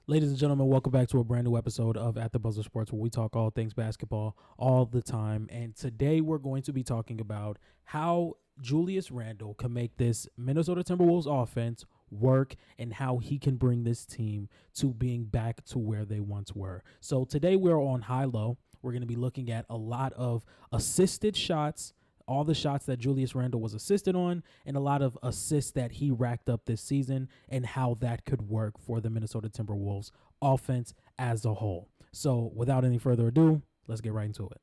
Ladies and gentlemen, welcome back to a brand new episode of At the Buzzer Sports, where we talk all things basketball all the time. And today we're going to be talking about how Julius Randle can make this Minnesota Timberwolves offense work and how he can bring this team to being back to where they once were. So today we're on high-low. We're going to be looking at a lot of assisted shots, all the shots that Julius Randle was assisted on, and a lot of assists that he racked up this season and how that could work for the Minnesota Timberwolves offense as a whole. So without any further ado, let's get right into it.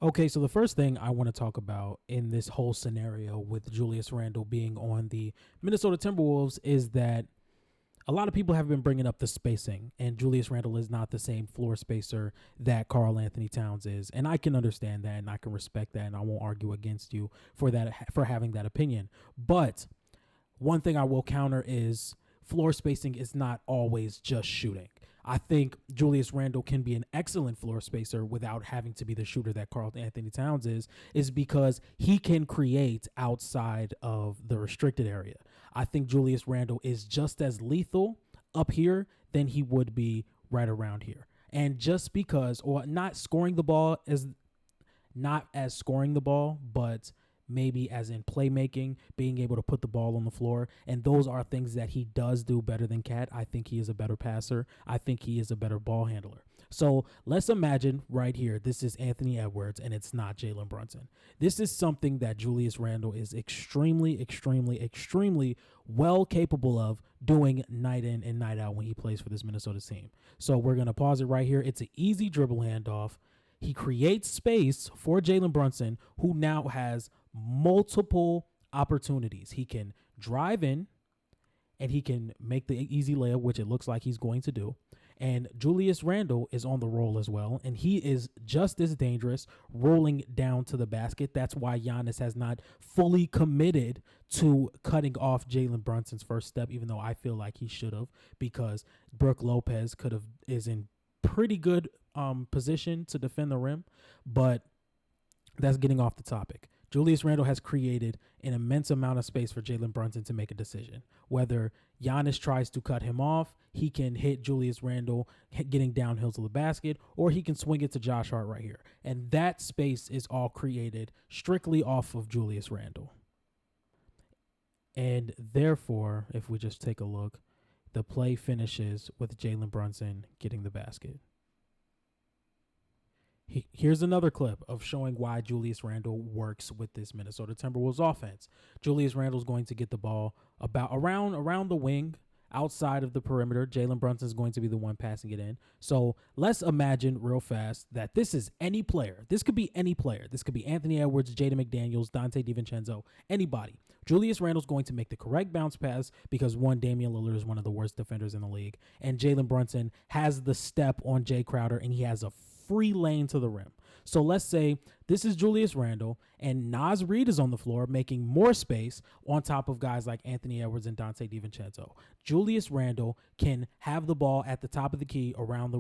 Okay, so the first thing I want to talk about in this whole scenario with Julius Randle being on the Minnesota Timberwolves is that a lot of people have been bringing up the spacing, and Julius Randle is not the same floor spacer that Karl-Anthony Towns is. And I can understand that, and I can respect that, and I won't argue against you for that, for having that opinion. But one thing I will counter is floor spacing is not always just shooting. I think Julius Randle can be an excellent floor spacer without having to be the shooter that Karl-Anthony Towns is because he can create outside of the restricted area. I think Julius Randle is just as lethal up here than he would be right around here. And just because, or not scoring the ball as scoring the ball, but maybe as in playmaking, being able to put the ball on the floor. And those are things that he does do better than Cat. I think he is a better passer. I think he is a better ball handler. So let's imagine right here, this is Anthony Edwards and it's not Jalen Brunson. This is something that Julius Randle is extremely well capable of doing night in and night out when he plays for this Minnesota team. So we're going to pause it right here. It's an easy dribble handoff. He creates space for Jalen Brunson, who now has multiple opportunities. He can drive in and he can make the easy layup, which it looks like he's going to do. And Julius Randle is on the roll as well, and he is just as dangerous rolling down to the basket. That's why Giannis has not fully committed to cutting off Jalen Brunson's first step, even though I feel like he should have, because Brook Lopez is in pretty good position to defend the rim, but that's getting off the topic. Julius Randle has created an immense amount of space for Jalen Brunson to make a decision. Whether Giannis tries to cut him off, he can hit Julius Randle getting downhill to the basket, or he can swing it to Josh Hart right here. And that space is all created strictly off of Julius Randle. And therefore, if we just take a look, the play finishes with Jalen Brunson getting the basket. Here's another clip of showing why Julius Randle works with this Minnesota Timberwolves offense. Julius Randle's going to get the ball around the wing, outside of the perimeter. Jalen Brunson is going to be the one passing it in. So let's imagine real fast that this is any player. This could be any player. This could be Anthony Edwards, Jaden McDaniels, Dante DiVincenzo, anybody. Julius Randle's going to make the correct bounce pass because, one, Damian Lillard is one of the worst defenders in the league, and Jalen Brunson has the step on Jay Crowder, and he has a free lane to the rim. So let's say this is Julius Randle and Naz Reid is on the floor making more space on top of guys like Anthony Edwards and Dante DiVincenzo. Julius Randle can have the ball at the top of the key around the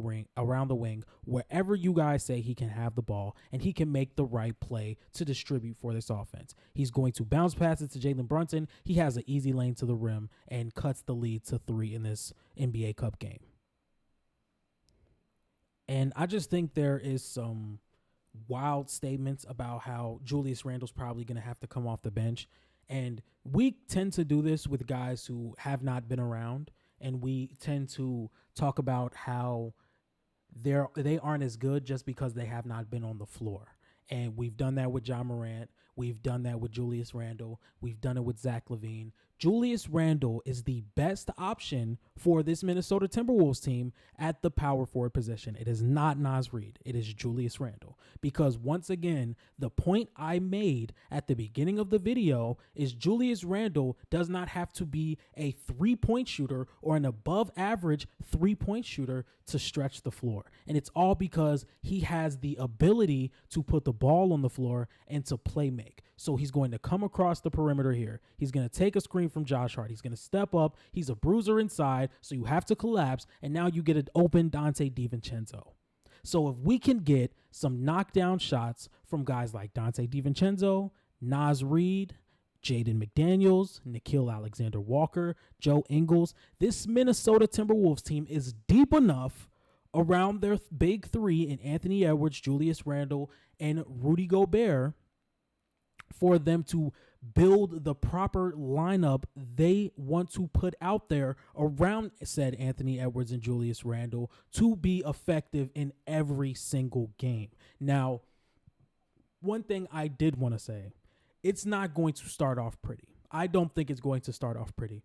wing, wherever you guys say he can have the ball, and he can make the right play to distribute for this offense. He's going to bounce passes to Jalen Brunson. He has an easy lane to the rim and cuts the lead to 3 in this NBA Cup game. And I just think there is some wild statements about how Julius Randle's probably going to have to come off the bench. And we tend to do this with guys who have not been around. And we tend to talk about how they aren't as good just because they have not been on the floor. And we've done that with Ja Morant. We've done that with Julius Randle. We've done it with Zach LaVine. Julius Randle is the best option for this Minnesota Timberwolves team at the power forward position. It is not Naz Reid. It is Julius Randle. Because once again, the point I made at the beginning of the video is Julius Randle does not have to be a three-point shooter or an above average three-point shooter to stretch the floor. And it's all because he has the ability to put the ball on the floor and to play make. So he's going to come across the perimeter here. He's going to take a screen from Josh Hart. He's going to step up. He's a bruiser inside, so you have to collapse, and now you get an open Dante DiVincenzo. So if we can get some knockdown shots from guys like Dante DiVincenzo, Naz Reid, Jaden McDaniels, Nickeil Alexander-Walker, Joe Ingles. This Minnesota Timberwolves team is deep enough around their big three in Anthony Edwards, Julius Randle, and Rudy Gobert for them to build the proper lineup they want to put out there around said Anthony Edwards and Julius Randle to be effective in every single game. Now, one thing I did want to say, it's not going to start off pretty. I don't think it's going to start off pretty.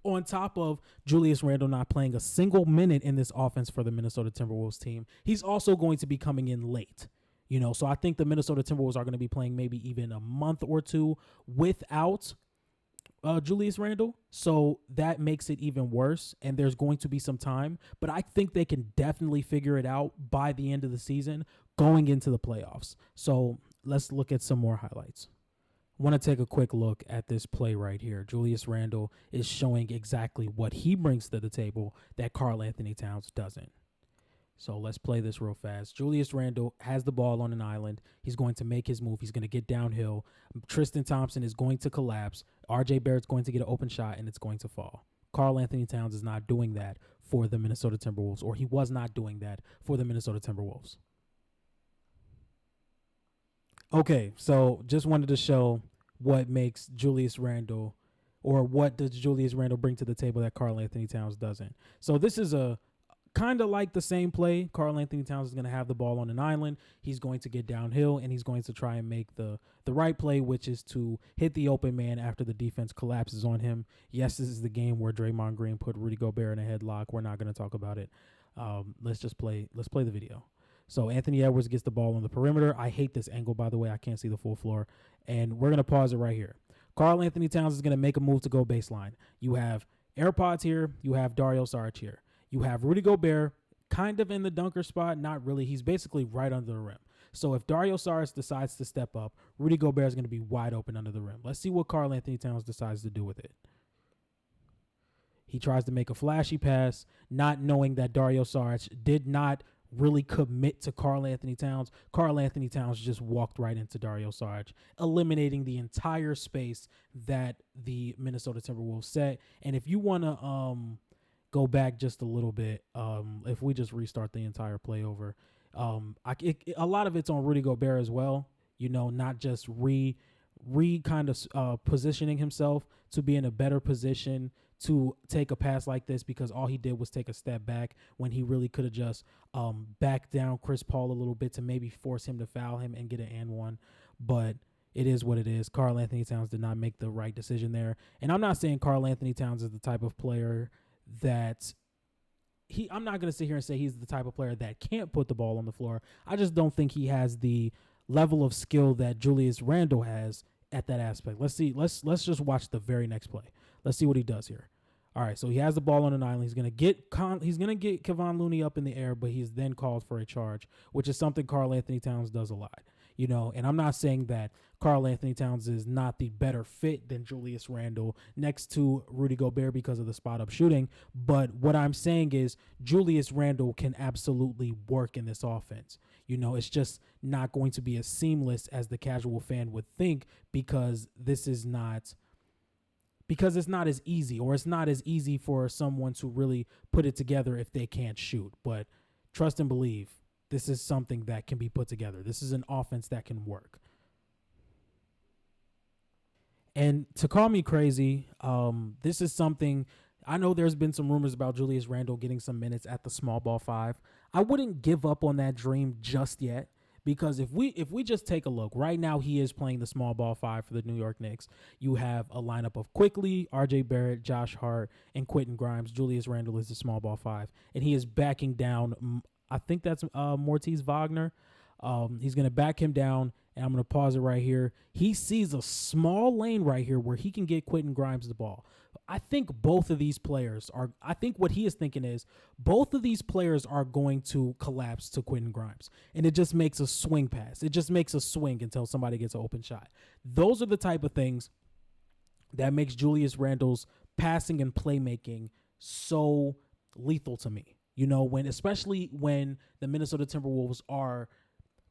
On top of Julius Randle not playing a single minute in this offense for the Minnesota Timberwolves team, he's also going to be coming in late. So I think the Minnesota Timberwolves are going to be playing maybe even a month or two without Julius Randle. So that makes it even worse, and there's going to be some time. But I think they can definitely figure it out by the end of the season going into the playoffs. So let's look at some more highlights. I want to take a quick look at this play right here. Julius Randle is showing exactly what he brings to the table that Karl-Anthony Towns doesn't. So let's play this real fast. Julius Randle has the ball on an island. He's going to make his move. He's going to get downhill. Tristan Thompson is going to collapse. RJ Barrett's going to get an open shot, and it's going to fall. Karl-Anthony Towns is not doing that for the Minnesota Timberwolves, or he was not doing that for the Minnesota Timberwolves. Okay, so just wanted to show what makes Julius Randle, or what does Julius Randle bring to the table that Karl-Anthony Towns doesn't. So this is a kind of like the same play. Karl-Anthony Towns is going to have the ball on an island. He's going to get downhill, and he's going to try and make the right play, which is to hit the open man after the defense collapses on him. Yes, this is the game where Draymond Green put Rudy Gobert in a headlock. We're not going to talk about it. Let's play the video. So Anthony Edwards gets the ball on the perimeter. I hate this angle, by the way. I can't see the full floor. And we're going to pause it right here. Karl-Anthony Towns is going to make a move to go baseline. You have AirPods here. You have Dario Saric here. You have Rudy Gobert kind of in the dunker spot. Not really. He's basically right under the rim. So if Dario Saric decides to step up, Rudy Gobert is going to be wide open under the rim. Let's see what Karl-Anthony Towns decides to do with it. He tries to make a flashy pass, not knowing that Dario Saric did not really commit to Karl-Anthony Towns. Karl-Anthony Towns just walked right into Dario Saric, eliminating the entire space that the Minnesota Timberwolves set. And if you want to go back just a little bit, if we just restart the entire play over, a lot of it's on Rudy Gobert as well, not just positioning himself to be in a better position to take a pass like this, because all he did was take a step back when he really could have just backed down Chris Paul a little bit to maybe force him to foul him and get an and one. But it is what it is. Karl-Anthony Towns did not make the right decision there. And I'm not saying Karl-Anthony Towns is the type of player that I'm not going to sit here and say he's the type of player that can't put the ball on the floor. I just don't think he has the level of skill that Julius Randle has at that aspect. Let's see. Let's just watch the very next play. Let's see what he does here. All right, so he has the ball on an island. He's gonna get Kevon Looney up in the air, but he's then called for a charge, which is something Karl-Anthony Towns does a lot. And I'm not saying that Karl-Anthony Towns is not the better fit than Julius Randle next to Rudy Gobert because of the spot-up shooting, but what I'm saying is Julius Randle can absolutely work in this offense. It's just not going to be as seamless as the casual fan would think, because it's not as easy, or it's not as easy for someone to really put it together if they can't shoot. But trust and believe, this is something that can be put together. This is an offense that can work. And to call me crazy, this is something, I know there's been some rumors about Julius Randle getting some minutes at the small ball five. I wouldn't give up on that dream just yet, because if we just take a look, right now he is playing the small ball five for the New York Knicks. You have a lineup of Quickly, RJ Barrett, Josh Hart, and Quentin Grimes. Julius Randle is the small ball five, and he is backing down, I think that's Mortiz Wagner. He's going to back him down, and I'm going to pause it right here. He sees a small lane right here where he can get Quentin Grimes the ball. I think both of these players I think what he is thinking is both of these players are going to collapse to Quentin Grimes, and it just makes a swing pass. It just makes a swing until somebody gets an open shot. Those are the type of things that makes Julius Randle's passing and playmaking so lethal to me. Especially when the Minnesota Timberwolves are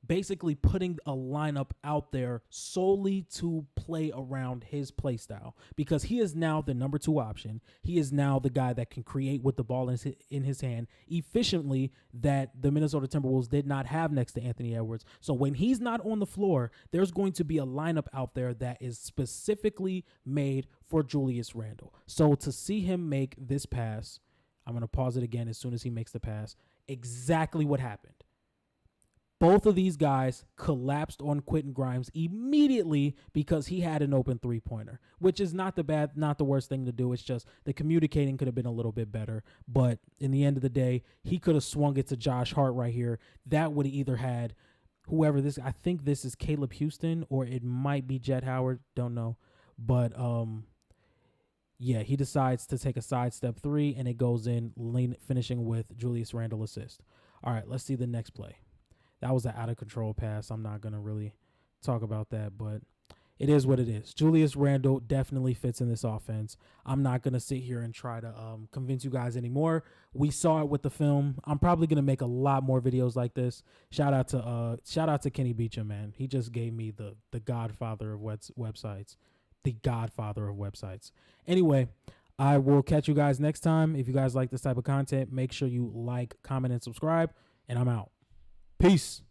basically putting a lineup out there solely to play around his play style, because he is now the number 2 option. He is now the guy that can create with the ball in his hand efficiently, that the Minnesota Timberwolves did not have next to Anthony Edwards. So when he's not on the floor, there's going to be a lineup out there that is specifically made for Julius Randle. So to see him make this pass, I'm going to pause it again as soon as he makes the pass, exactly what happened. Both of these guys collapsed on Quentin Grimes immediately because he had an open 3-pointer, which is not the worst thing to do. It's just the communicating could have been a little bit better. But in the end of the day, he could have swung it to Josh Hart right here. That would have either had whoever this, I think this is Caleb Houston, or it might be Jet Howard. Don't know. But yeah, he decides to take a sidestep 3, and it goes in, finishing with Julius Randle assist. All right, let's see the next play. That was an out-of-control pass. I'm not going to really talk about that, but it is what it is. Julius Randle definitely fits in this offense. I'm not going to sit here and try to convince you guys anymore. We saw it with the film. I'm probably going to make a lot more videos like this. Shout out to Kenny Beecham, man. He just gave me the godfather of websites. The godfather of websites. Anyway, I will catch you guys next time. If you guys like this type of content, make sure you like, comment, and subscribe, and I'm out. Peace.